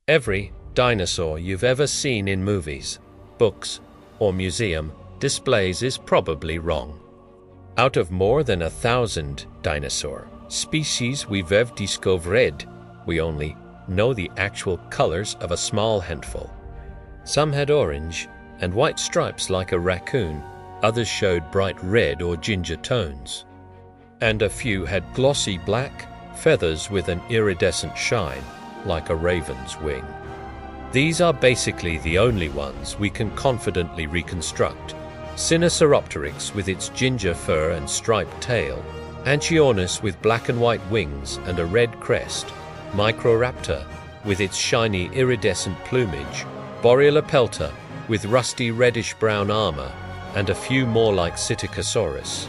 Every dinosaur you've ever seen in movies, books, or museum displays is probably wrong. Out of more than 1,000 dinosaur species we've ever discovered, we only know the actual colors of a small handful. Some had orange and white stripes like a raccoon, others showed bright red or ginger tones, and a few had glossy black feathers with an iridescent shine like a raven's wing. These are basically the only ones we can confidently reconstruct. Sinosauropteryx with its ginger fur and striped tail, Anchiornis with black and white wings and a red crest, Microraptor with its shiny iridescent plumage, Borealopelta with rusty reddish-brown armor, and a few more like Stegosaurus.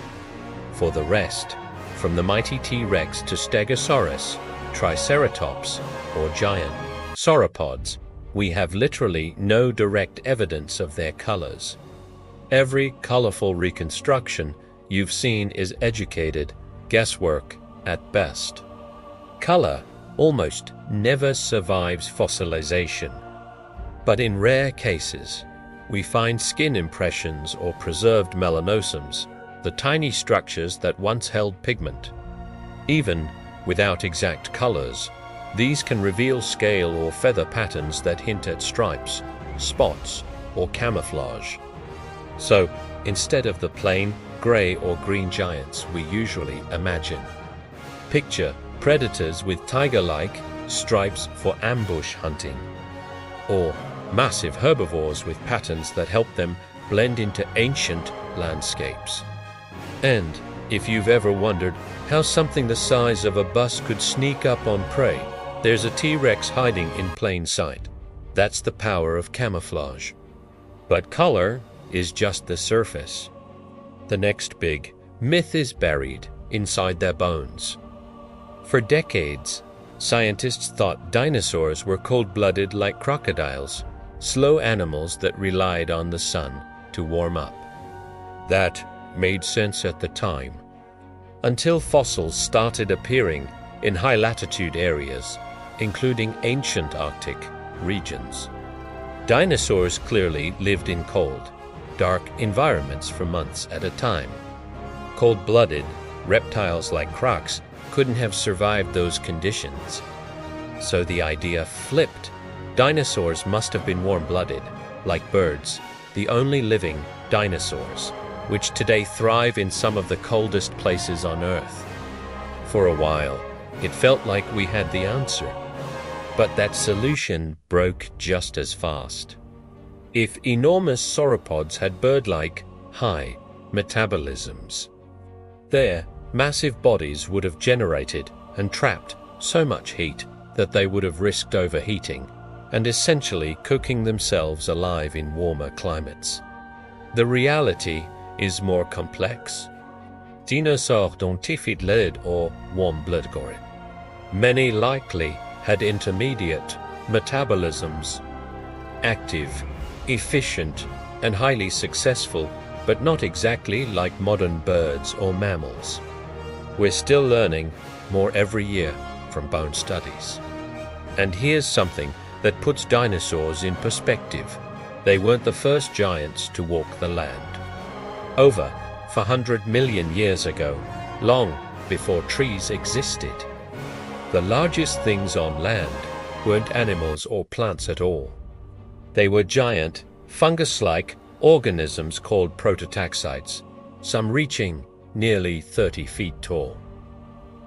For the rest, from the mighty T-Rex to Stegosaurus, Triceratops, or giant sauropods, we have literally no direct evidence of their colors. Every colorful reconstruction you've seen is educated guesswork at best. Color almost never survives fossilization, but in rare cases, we find skin impressions or preserved melanosums, the tiny structures that once held pigment. Even without exact colors, these can reveal scale or feather patterns that hint at stripes, spots, or camouflage. So, instead of the plain gray or green giants we usually imagine, picture predators with tiger-like stripes for ambush hunting, or massive herbivores with patterns that help them blend into ancient landscapes. And if you've ever wondered how something the size of a bus could sneak up on prey, there's a T-Rex hiding in plain sight. That's the power of camouflage. But color is just the surface. The next big myth is buried inside their bones. For decades, scientists thought dinosaurs were cold-blooded like crocodiles, slow animals that relied on the sun to warm up. That made sense at the time, until fossils started appearing in high-latitude areas, including ancient Arctic regions. Dinosaurs clearly lived in cold, dark environments for months at a time. Cold-blooded reptiles like crocs couldn't have survived those conditions. So the idea flipped. Dinosaurs must have been warm-blooded, like birds, the only living dinosaurs, which today thrive in some of the coldest places on Earth. For a while, it felt like we had the answer, but that solution broke just as fast. If enormous sauropods had bird-like, high metabolisms, their massive bodies would have generated and trapped so much heat that they would have risked overheating and essentially cooking themselves alive in warmer climates. The reality is more complex. Dinosaurs don't feed lead or warm-blooded. Many likely had intermediate metabolisms, active, efficient, and highly successful, but not exactly like modern birds or mammals. We're still learning more every year from bone studies. And here's something that puts dinosaurs in perspective. They weren't the first giants to walk the land. Over 400 million years ago, long before trees existed, the largest things on land weren't animals or plants at all. They were giant, fungus-like organisms called prototaxites, some reaching nearly 30 feet tall.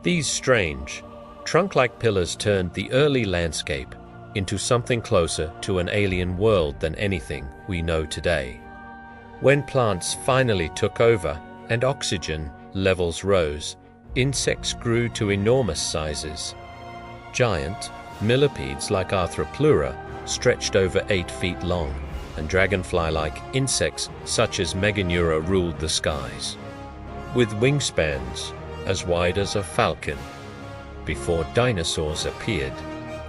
These strange, trunk-like pillars turned the early landscape into something closer to an alien world than anything we know today. When plants finally took over and oxygen levels rose, insects grew to enormous sizes. Giant millipedes like Arthropleura stretched over 8 feet long, and dragonfly-like insects such as Meganeura ruled the skies, with wingspans as wide as a falcon. Before dinosaurs appeared,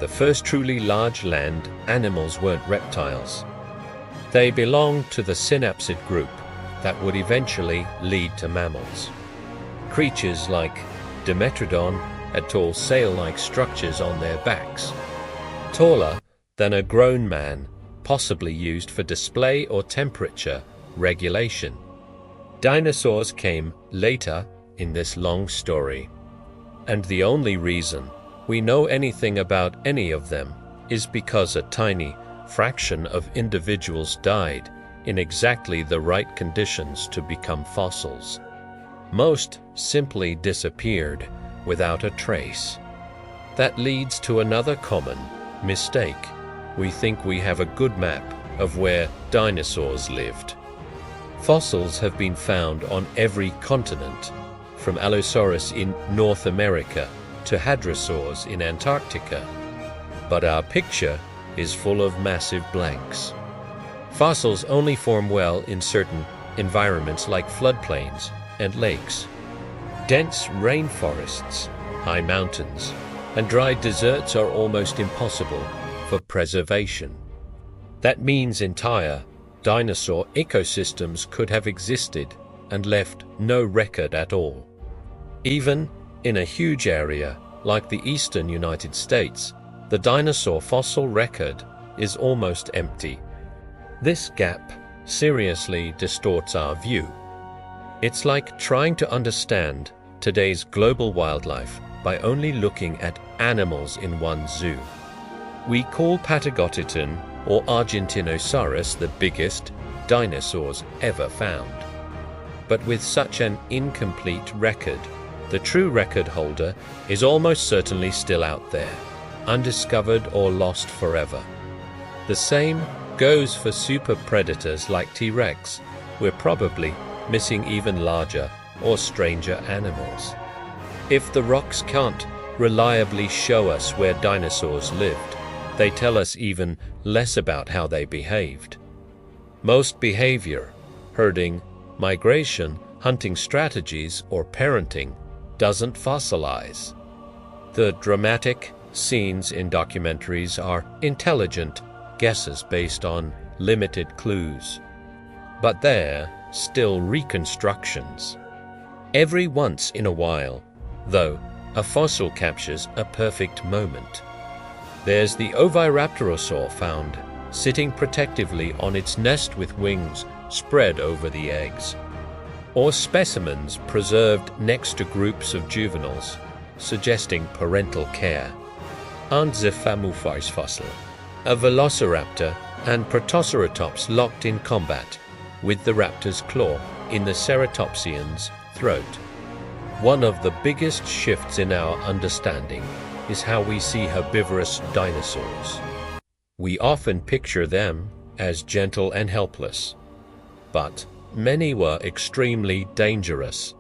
the first truly large land animals weren't reptiles. They belonged to the synapsid group that would eventually lead to mammals. Creatures like Dimetrodon had tall sail-like structures on their backs. Taller than a grown man, possibly used for display or temperature regulation. Dinosaurs came later in this long story, and the only reason we know anything about any of them is because a tiny fraction of individuals died in exactly the right conditions to become fossils. Most simply disappeared without a trace. That leads to another common mistake. We think we have a good map of where dinosaurs lived. Fossils have been found on every continent, from Allosaurus in North America to Hadrosaurs in Antarctica. But our picture is full of massive blanks. Fossils only form well in certain environments like floodplains and lakes. Dense rainforests, high mountains, and dry deserts are almost impossible for preservation. That means entire dinosaur ecosystems could have existed and left no record at all. Even in a huge area like the eastern United States, the dinosaur fossil record is almost empty. This gap seriously distorts our view. It's like trying to understand today's global wildlife by only looking at animals in one zoo. We call Patagotitan or Argentinosaurus the biggest dinosaurs ever found. But with such an incomplete record, the true record holder is almost certainly still out there, undiscovered or lost forever. The same goes for super predators like T-Rex. We're probably missing even larger or stranger animals. If the rocks can't reliably show us where dinosaurs lived, they tell us even less about how they behaved. Most behavior, herding, migration, hunting strategies, or parenting, doesn't fossilize. The dramatic scenes in documentaries are intelligent guesses based on limited clues. But they're still reconstructions. Every once in a while, though, a fossil captures a perfect moment. There's the oviraptorosaur found sitting protectively on its nest with wings spread over the eggs, or specimens preserved next to groups of juveniles, suggesting parental care. And the camouflage fossil, a velociraptor and protoceratops locked in combat, with the raptor's claw in the ceratopsian's throat. One of the biggest shifts in our understanding is how we see herbivorous dinosaurs. We often picture them as gentle and helpless, but many were extremely dangerous.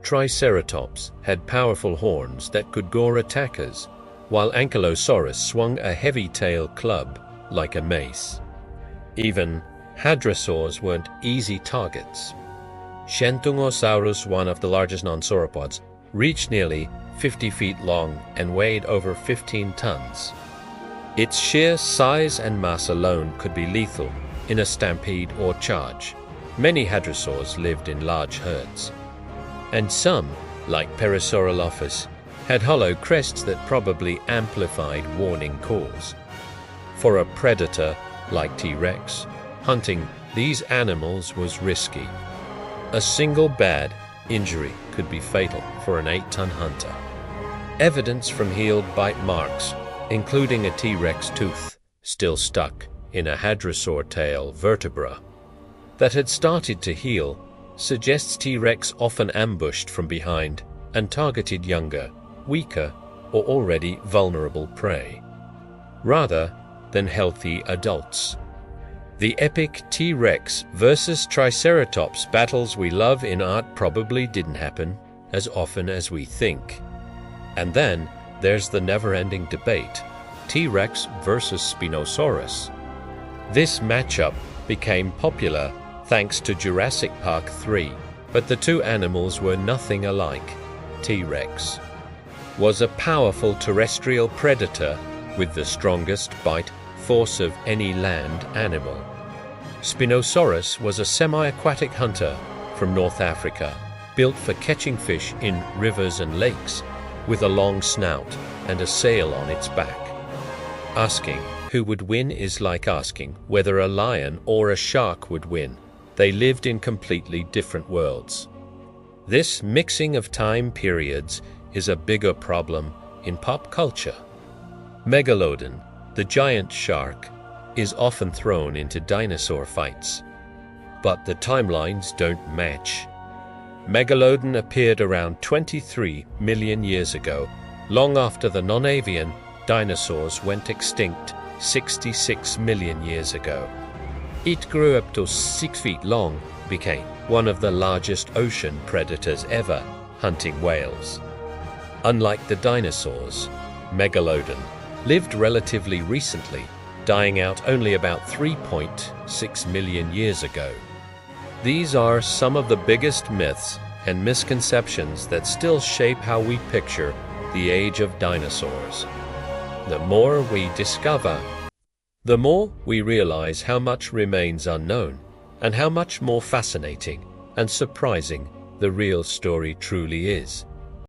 Triceratops had powerful horns that could gore attackers, while Ankylosaurus swung a heavy-tailed club like a mace. Even hadrosaurs weren't easy targets. Stegosaurus, one of the largest non-sauropods, reached nearly 50 feet long and weighed over 15 tons. Its sheer size and mass alone could be lethal in a stampede or charge. Many hadrosaurs lived in large herds, and some, like Parasaurolophus, had hollow crests that probably amplified warning calls. For a predator like T-Rex, hunting these animals was risky. A single bad injury could be fatal for an 8-ton hunter. Evidence from healed bite marks, including a T-Rex tooth still stuck in a hadrosaur tail vertebra that had started to heal, suggests T-Rex often ambushed from behind and targeted younger, weaker, or already vulnerable prey, rather than healthy adults. The epic T-Rex versus Triceratops battles we love in art probably didn't happen as often as we think. And then there's the never-ending debate, T-Rex versus Spinosaurus. This matchup became popular thanks to Jurassic Park 3, but the two animals were nothing alike. T-Rex was a powerful terrestrial predator with the strongest bite force of any land animal. Spinosaurus was a semi-aquatic hunter from North Africa, built for catching fish in rivers and lakes, with a long snout and a sail on its back. Asking who would win is like asking whether a lion or a shark would win. They lived in completely different worlds. This mixing of time periods is a bigger problem in pop culture. Megalodon, the giant shark, is often thrown into dinosaur fights. But the timelines don't match. Megalodon appeared around 23 million years ago, long after the non-avian dinosaurs went extinct 66 million years ago. It grew up to 6 feet long, became one of the largest ocean predators ever, hunting whales. Unlike the dinosaurs, Megalodon lived relatively recently, dying out only about 3.6 million years ago. These are some of the biggest myths and misconceptions that still shape how we picture the age of dinosaurs. The more we discover, the more we realize how much remains unknown and how much more fascinating and surprising the real story truly is.